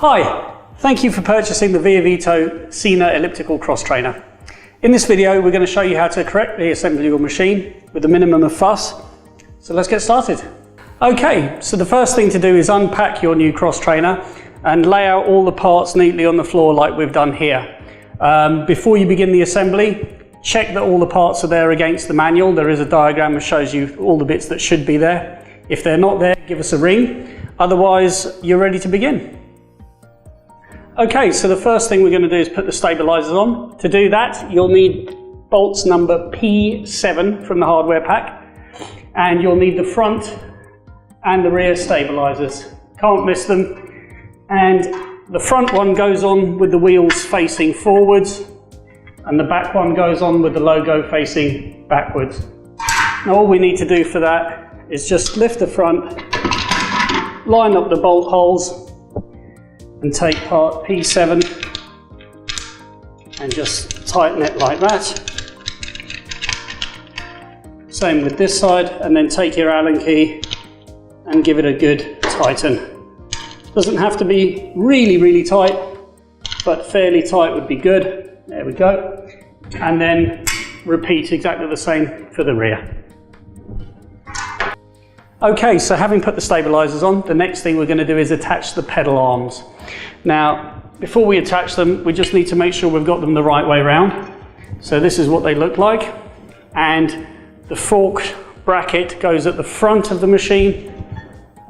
Hi, thank you for purchasing the Viavito Sina Elliptical cross trainer. In this video we're going to show you how to correctly assemble your machine with the minimum of fuss. So let's get started. Okay, so the first thing to do is unpack your new cross trainer and lay out all the parts neatly on the floor like we've done here. Before you begin the assembly, check that all the parts are there against the manual. There is a diagram that shows you all the bits that should be there. If they're not there, give us a ring. Otherwise, you're ready to begin. Okay, so the first thing we're going to do is put the stabilizers on. To do that, you'll need bolts number P7 from the hardware pack, and you'll need the front and the rear stabilizers. Can't miss them. And the front one goes on with the wheels facing forwards, and the back one goes on with the logo facing backwards. Now all we need to do for that is just lift the front, line up the bolt holes, and take part P7 and just tighten it like that. Same with this side, and then take your Allen key and give it a good tighten. Doesn't have to be really tight, but fairly tight would be good. There we go. And then repeat exactly the same for the rear. Okay, so having put the stabilizers on, the next thing we're going to do is attach the pedal arms. Now, before we attach them, we just need to make sure we've got them the right way round. So this is what they look like. And the fork bracket goes at the front of the machine,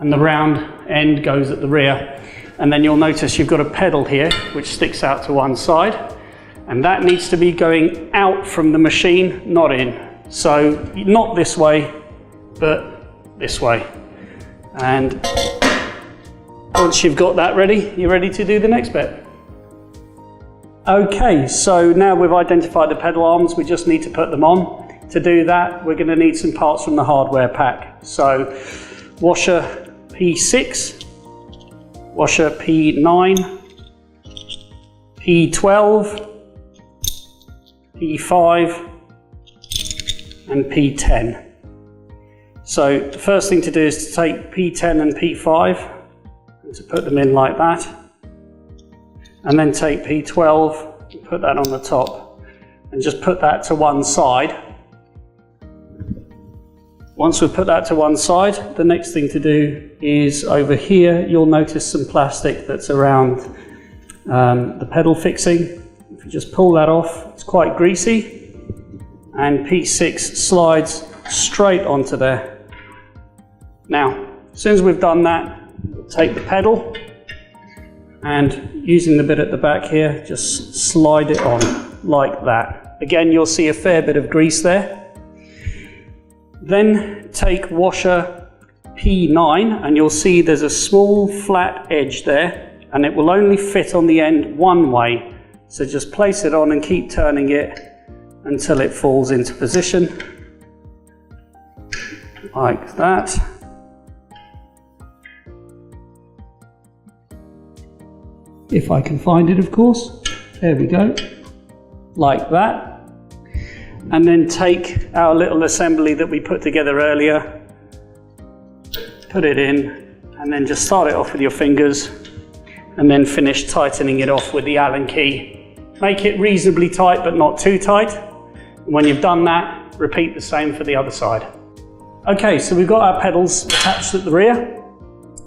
and the round end goes at the rear. And then you'll notice you've got a pedal here, which sticks out to one side. And that needs to be going out from the machine, not in. So not this way, but this way. And once you've got that ready, you're ready to do the next bit. Okay, so now we've identified the pedal arms, we just need to put them on. To do that, we're going to need some parts from the hardware pack. So washer P6, washer P9, P12, P5 and P10. So the first thing to do is to take P10 and P5 and to put them in like that, and then take P12 and put that on the top and just put that to one side. Once we've put that to one side, the next thing to do is over here you'll notice some plastic that's around the pedal fixing. If you just pull that off, it's quite greasy, and P6 slides straight onto there. Now, as soon as we've done that, we'll take the pedal and using the bit at the back here, just slide it on like that. Again, you'll see a fair bit of grease there. Then take washer P9 and you'll see there's a small flat edge there, and it will only fit on the end one way. So just place it on and keep turning it until it falls into position, like that. If I can find it, of course. There we go, like that. And then take our little assembly that we put together earlier, put it in, and then just start it off with your fingers, and then finish tightening it off with the Allen key. Make it reasonably tight, but not too tight. And when you've done that, repeat the same for the other side. Okay, so we've got our pedals attached at the rear.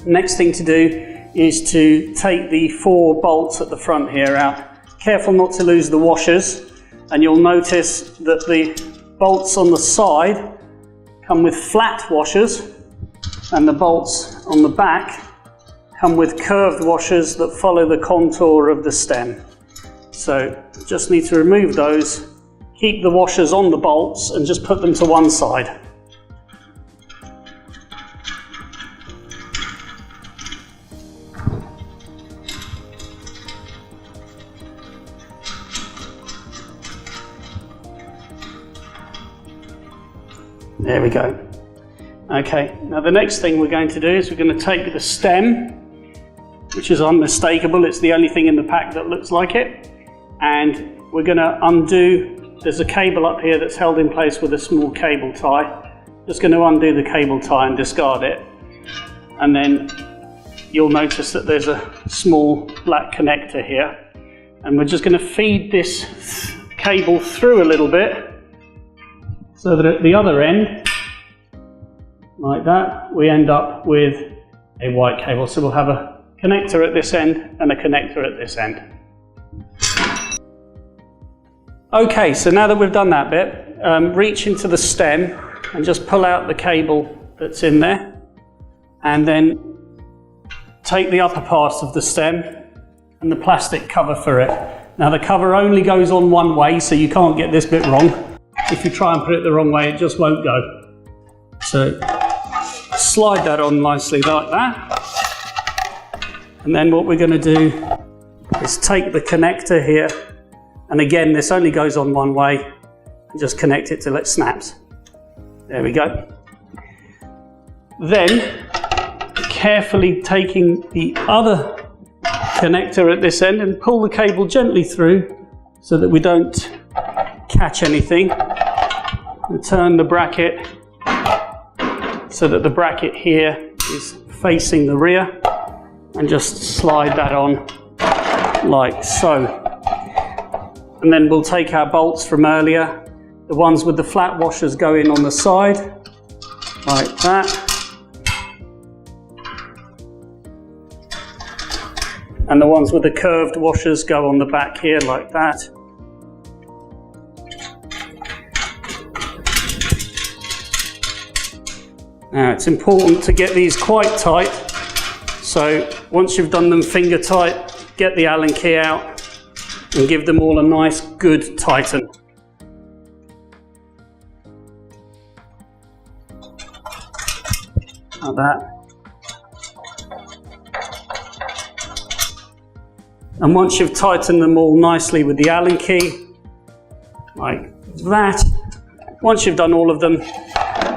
Next thing to do is to take the 4 bolts at the front here out. Careful not to lose the washers, and you'll notice that the bolts on the side come with flat washers, and the bolts on the back come with curved washers that follow the contour of the stem. So just need to remove those, keep the washers on the bolts and just put them to one side. There we go. Okay, now the next thing we're going to do is we're going to take the stem, which is unmistakable, it's the only thing in the pack that looks like it, and we're going to undo, there's a cable up here that's held in place with a small cable tie. Just going to undo the cable tie and discard it, and then you'll notice that there's a small black connector here, and we're just going to feed this cable through a little bit so that at the other end, like that, we end up with a white cable. So we'll have a connector at this end and a connector at this end. Okay, so now that we've done that bit, reach into the stem and just pull out the cable that's in there, and then take the upper part of the stem and the plastic cover for it. Now the cover only goes on one way, so you can't get this bit wrong. If you try and put it the wrong way, it just won't go. So slide that on nicely like that. And then what we're going to do is take the connector here, and again this only goes on one way, and just connect it till it snaps. There we go. Then carefully taking the other connector at this end and pull the cable gently through so that we don't catch anything, and turn the bracket so that the bracket here is facing the rear, and just slide that on like so. And then we'll take our bolts from earlier, the ones with the flat washers go in on the side like that, and the ones with the curved washers go on the back here like that. Now it's important to get these quite tight, so once you've done them finger tight, get the Allen key out and give them all a nice good tighten. Like that. And once you've tightened them all nicely with the Allen key, like that, once you've done all of them,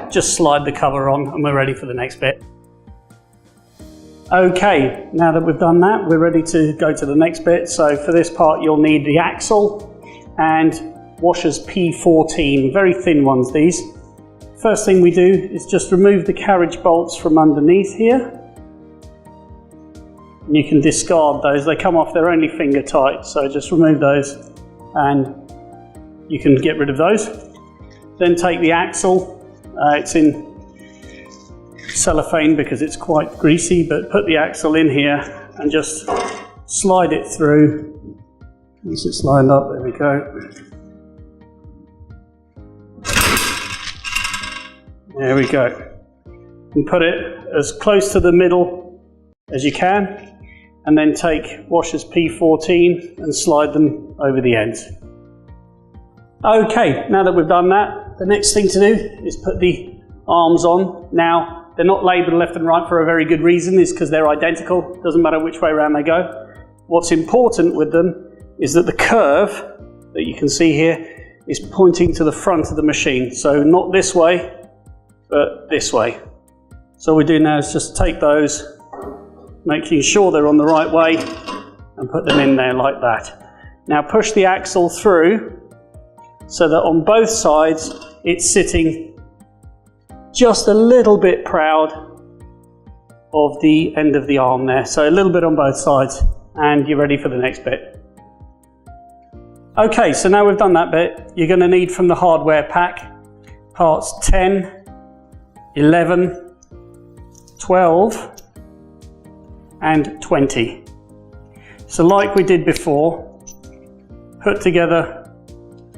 just slide the cover on and we're ready for the next bit. Okay, now that we've done that, we're ready to go to the next bit. So for this part, you'll need the axle and washers P14, very thin ones these. First thing we do is just remove the carriage bolts from underneath here. And you can discard those, they come off, they're only finger tight, so just remove those and you can get rid of those. Then take the axle, it's in cellophane because it's quite greasy, but put the axle in here and just slide it through. Once it's lined up, there we go. There we go. And put it as close to the middle as you can, and then take washers P14 and slide them over the ends. Okay, now that we've done that, the next thing to do is put the arms on. Now, they're not labelled left and right for a very good reason, is because they're identical. Doesn't matter which way around they go. What's important with them is that the curve that you can see here is pointing to the front of the machine. So not this way, but this way. So what we do now is just take those, making sure they're on the right way, and put them in there like that. Now push the axle through so that on both sides it's sitting just a little bit proud of the end of the arm there. So a little bit on both sides, and you're ready for the next bit. Okay, so now we've done that bit, you're going to need from the hardware pack parts 10, 11, 12 and 20. So like we did before, put together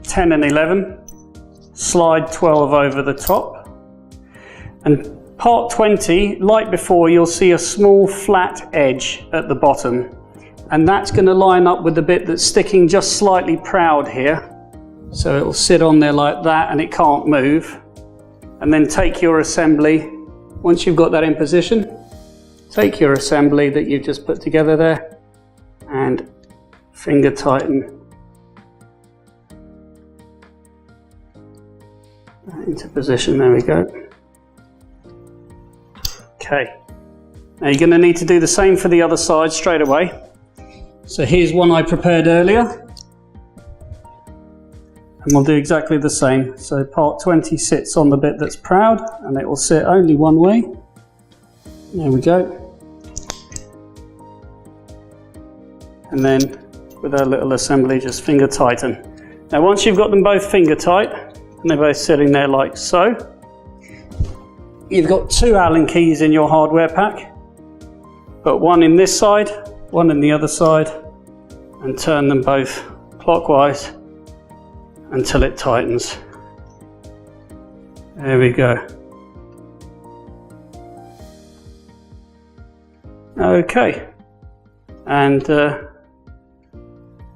10 and 11, slide 12 over the top, and part 20, like before, you'll see a small flat edge at the bottom, and that's going to line up with the bit that's sticking just slightly proud here. So it'll sit on there like that and it can't move. And then take your assembly, once you've got that in position, take your assembly that you've just put together there and finger tighten that into position. There we go. Okay, now you're going to need to do the same for the other side straight away. So here's one I prepared earlier, and we'll do exactly the same. So part 20 sits on the bit that's proud, and it will sit only one way. There we go. and then with our little assembly just finger tighten. Now once you've got them both finger tight and they're both sitting there like so, you've got 2 Allen keys in your hardware pack. Put one in this side, one in the other side, and turn them both clockwise until it tightens. There we go. Okay, and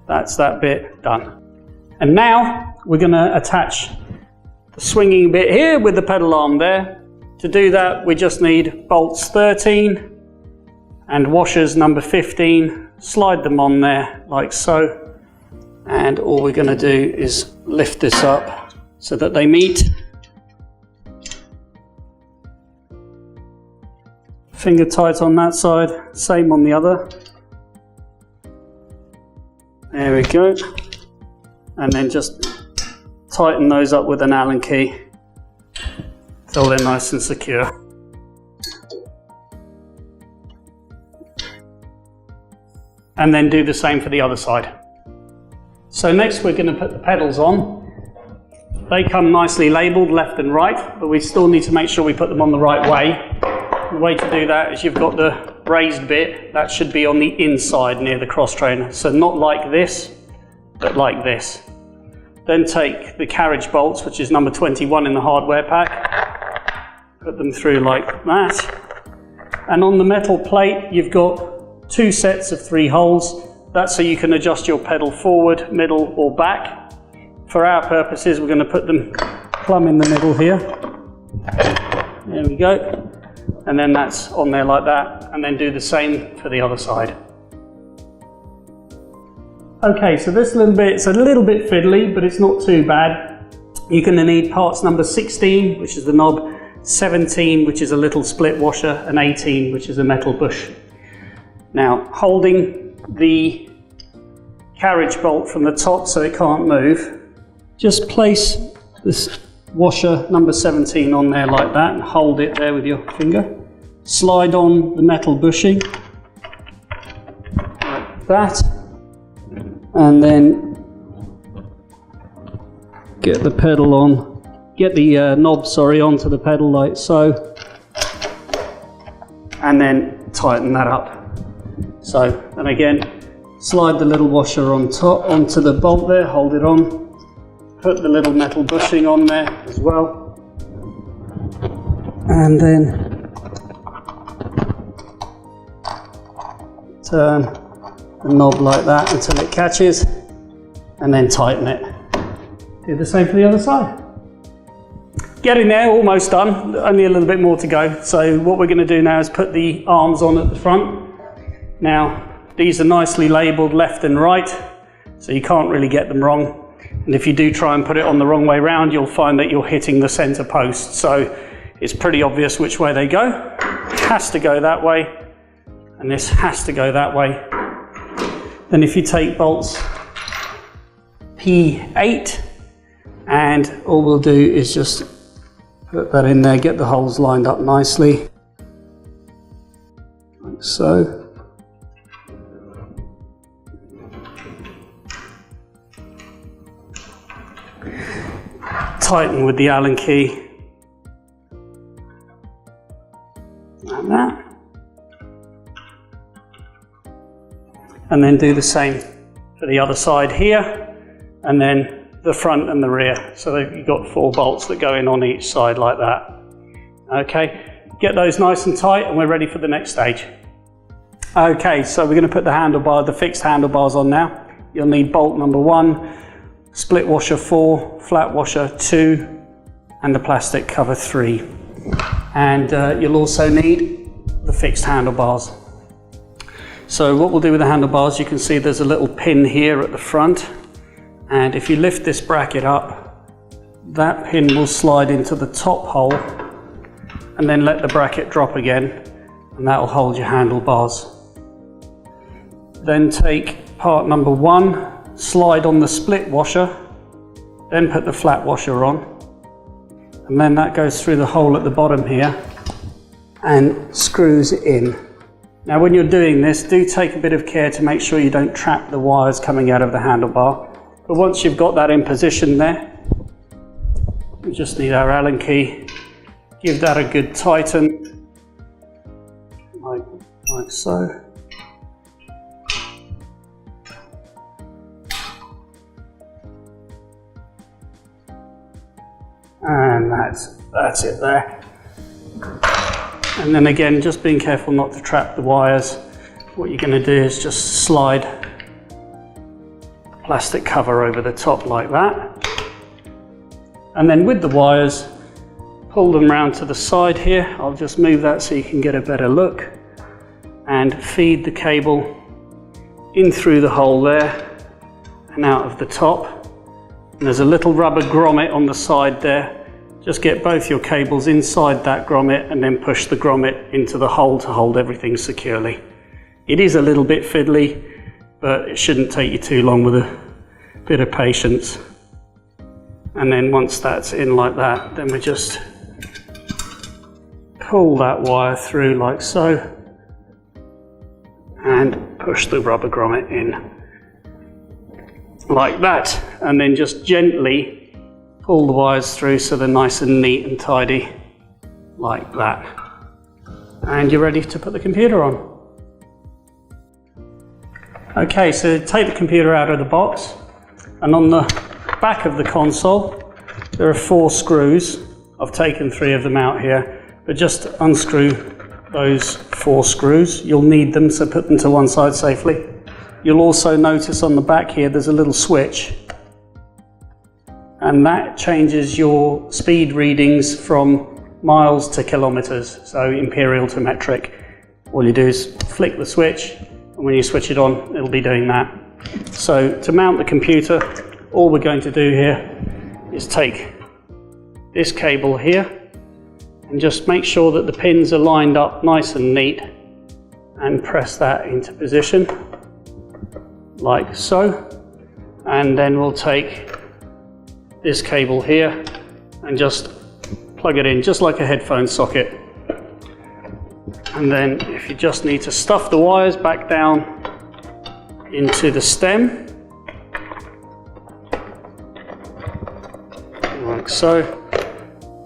that's that bit done. And now we're going to attach the swinging bit here with the pedal arm there. To do that, we just need bolts 13 and washers number 15. Slide them on there like so, and all we're going to do is lift this up so that they meet. Finger tight on that side, same on the other. There we go. And then just tighten those up with an Allen key till they're nice and secure. And then do the same for the other side. So next we're going to put the pedals on. They come nicely labelled left and right, but we still need to make sure we put them on the right way. The way to do that is you've got the raised bit, that should be on the inside near the cross trainer. So not like this, but like this. Then take the carriage bolts, which is number 21 in the hardware pack, put them through like that. And on the metal plate, you've got 2 sets of 3 holes. That's so you can adjust your pedal forward, middle, or back. For our purposes, we're going to put them plumb in the middle here. There we go. And then that's on there like that, and then do the same for the other side. Okay, so this little bit, it's a little bit fiddly, but it's not too bad. You're going to need parts number 16, which is the knob, 17, which is a little split washer, and 18, which is a metal bush. Now, holding the carriage bolt from the top so it can't move, just place this washer number 17 on there like that and hold it there with your finger. Slide on the metal bushing like that, and then get the pedal on, get the knob, sorry, onto the pedal like so, and then tighten that up. So, and again, slide the little washer on top onto the bolt there, hold it on. Put the little metal bushing on there as well, and then turn the knob like that until it catches, and then tighten it. Do the same for the other side. Getting there, almost done, only a little bit more to go. So what we're going to do now is put the arms on at the front. Now these are nicely labelled left and right, so you can't really get them wrong. And if you do try and put it on the wrong way round, you'll find that you're hitting the center post. So it's pretty obvious which way they go. It has to go that way, and this has to go that way. Then if you take bolts P8, and all we'll do is just put that in there, get the holes lined up nicely, like so. Tighten with the Allen key, like that, and then do the same for the other side here, and then the front and the rear, so that you've got 4 bolts that go in on each side like that. Okay, get those nice and tight, and we're ready for the next stage. Okay, so we're going to put the handlebar, the fixed handlebars on now. You'll need bolt number 1, split washer 4, flat washer 2, and the plastic cover 3. And you'll also need the fixed handlebars. So what we'll do with the handlebars, you can see there's a little pin here at the front, and if you lift this bracket up, that pin will slide into the top hole, and then let the bracket drop again, and that will hold your handlebars. Then take part number 1, slide on the split washer, then put the flat washer on, and then that goes through the hole at the bottom here and screws it in. Now when you're doing this, do take a bit of care to make sure you don't trap the wires coming out of the handlebar. But once you've got that in position there, we just need our Allen key. Give that a good tighten, like so. And that's it there. And then again, just being careful not to trap the wires. What you're going to do is just slide the plastic cover over the top like that. And then with the wires, pull them round to the side here. I'll just move that so you can get a better look. And feed the cable in through the hole there and out of the top. And there's a little rubber grommet on the side there. Just get both your cables inside that grommet and then push the grommet into the hole to hold everything securely. It is a little bit fiddly, but it shouldn't take you too long with a bit of patience. And then once that's in like that, then we just pull that wire through like so and push the rubber grommet in like that, and then just gently pull the wires through so they're nice and neat and tidy like that. And you're ready to put the computer on. Okay, so take the computer out of the box, and on the back of the console there are 4 screws. I've taken 3 of them out here, but just unscrew those 4 screws. You'll need them, so put them to one side safely. You'll also notice on the back here there's a little switch, and that changes your speed readings from miles to kilometers, so imperial to metric. All you do is flick the switch, and when you switch it on, it'll be doing that. So to mount the computer, all we're going to do here is take this cable here and just make sure that the pins are lined up nice and neat, and press that into position like so. And then we'll take this cable here and just plug it in just like a headphone socket. And then if you just need to stuff the wires back down into the stem like so,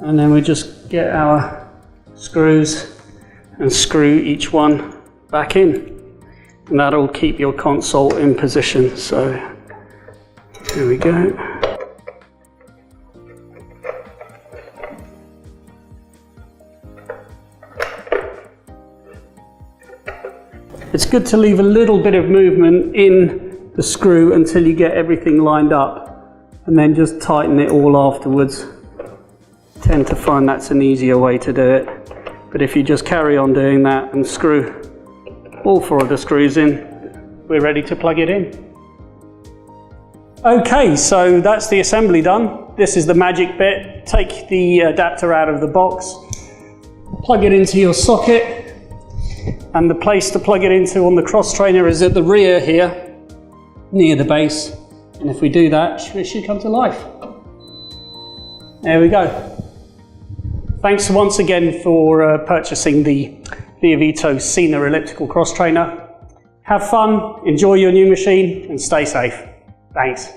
and then we just get our screws and screw each one back in, and that'll keep your console in position. So here we go. It's good to leave a little bit of movement in the screw until you get everything lined up, and then just tighten it all afterwards. I tend to find that's an easier way to do it, but if you just carry on doing that and screw all 4 of the screws in, we're ready to plug it in. Okay, so that's the assembly done. This is the magic bit. Take the adapter out of the box, plug it into your socket, and the place to plug it into on the cross trainer is at the rear here, near the base. And if we do that, it should come to life. There we go. Thanks once again for purchasing the Viavito Sina Elliptical cross trainer. Have fun, enjoy your new machine, and stay safe. Thanks.